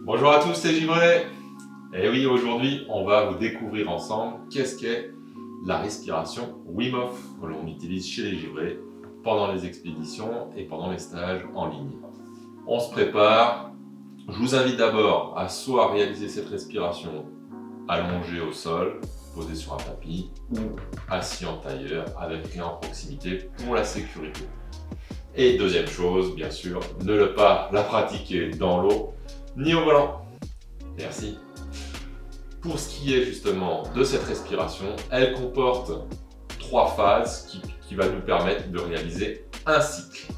Bonjour à tous, c'est Givré. Et oui, aujourd'hui, on va vous découvrir ensemble qu'est-ce qu'est la respiration Wim Hof que l'on utilise chez les givrés pendant les expéditions et pendant les stages en ligne. On se prépare. Je vous invite d'abord à soit réaliser cette respiration allongé au sol, posé sur un tapis ou assis en tailleur avec rien en proximité pour la sécurité. Et deuxième chose, bien sûr, ne pas la pratiquer dans l'eau ni au volant. Merci. Pour ce qui est justement de cette respiration, elle comporte 3 phases qui va nous permettre de réaliser un cycle.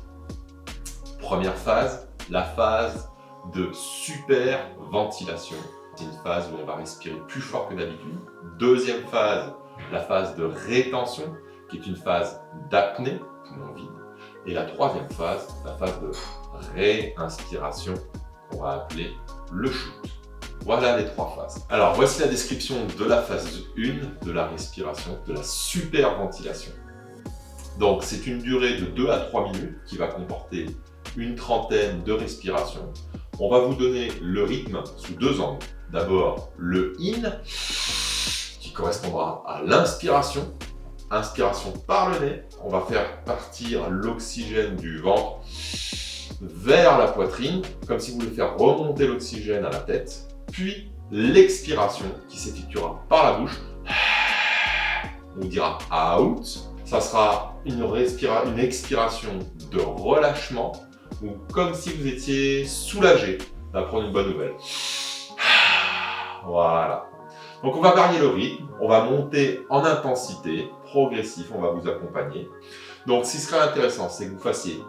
Première phase, la phase de superventilation. C'est une phase où on va respirer plus fort que d'habitude. Deuxième phase, la phase de rétention, qui est une phase d'apnée, poumon vide. Et la troisième phase, la phase de réinspiration, qu'on va appeler le shoot. Voilà les 3 phases. Alors voici la description de la phase 1 de la respiration, de la superventilation. Donc c'est une durée de 2 à 3 minutes qui va comporter une trentaine de respirations. On va vous donner le rythme sous 2 angles. D'abord le in, qui correspondra à l'inspiration. Inspiration par le nez. On va faire partir l'oxygène du ventre vers la poitrine, comme si vous voulez faire remonter l'oxygène à la tête. Puis l'expiration qui s'effectuera par la bouche. On dira out. Ça sera une expiration de relâchement, ou comme si vous étiez soulagé d'apprendre une bonne nouvelle. Voilà. Donc on va varier le rythme, on va monter en intensité, progressif, on va vous accompagner. Donc ce qui serait intéressant, c'est que vous fassiez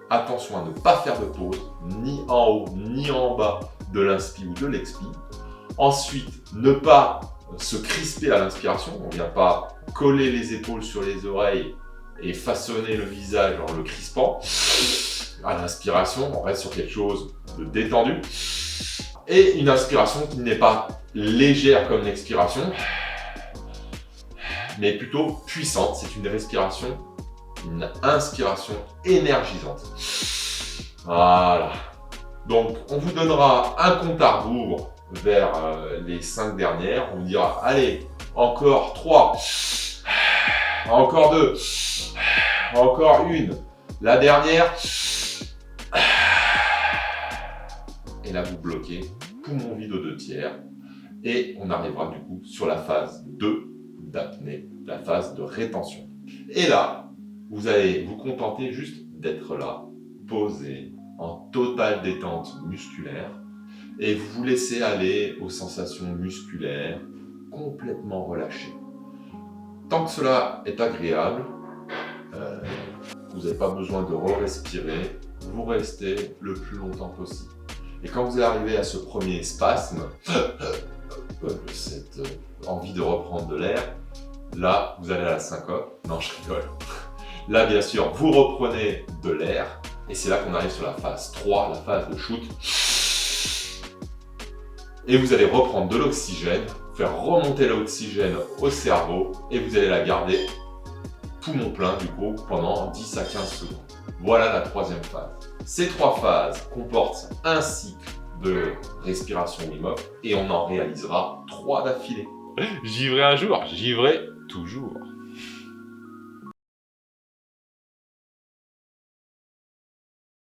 attention à ne pas faire de pause, ni en haut, ni en bas de l'inspi ou de l'expi. Ensuite, ne pas se crisper à l'inspiration, on ne vient pas coller les épaules sur les oreilles et façonner le visage en le crispant. À l'inspiration, on reste sur quelque chose de détendu. Et une inspiration qui n'est pas légère comme l'expiration, mais plutôt puissante. C'est une respiration, une inspiration énergisante. Voilà. Donc, on vous donnera un compte à rebours vers les 5 dernières. On vous dira, allez, encore 3, encore 2, encore 1, la dernière. Et là, vous bloquez, poumon vide aux 2 tiers. Et on arrivera du coup sur la phase 2 d'apnée, la phase de rétention. Et là, vous allez vous contenter juste d'être là, posé, en totale détente musculaire, et vous vous laissez aller aux sensations musculaires, complètement relâchées. Tant que cela est agréable, vous n'avez pas besoin de re-respirer, vous restez le plus longtemps possible. Et quand vous arrivez à ce premier spasme, cette envie de reprendre de l'air, là, vous allez à la syncope. Non, je rigole. Là, bien sûr, vous reprenez de l'air. Et c'est là qu'on arrive sur la phase 3, la phase de shoot. Et vous allez reprendre de l'oxygène, faire remonter l'oxygène au cerveau. Et vous allez la garder poumon plein, du coup, pendant 10 à 15 secondes. Voilà la 3e phase. Ces 3 phases comportent un cycle de respiration Wim Hof et on en réalisera 3 d'affilée. Givré un jour, givré toujours.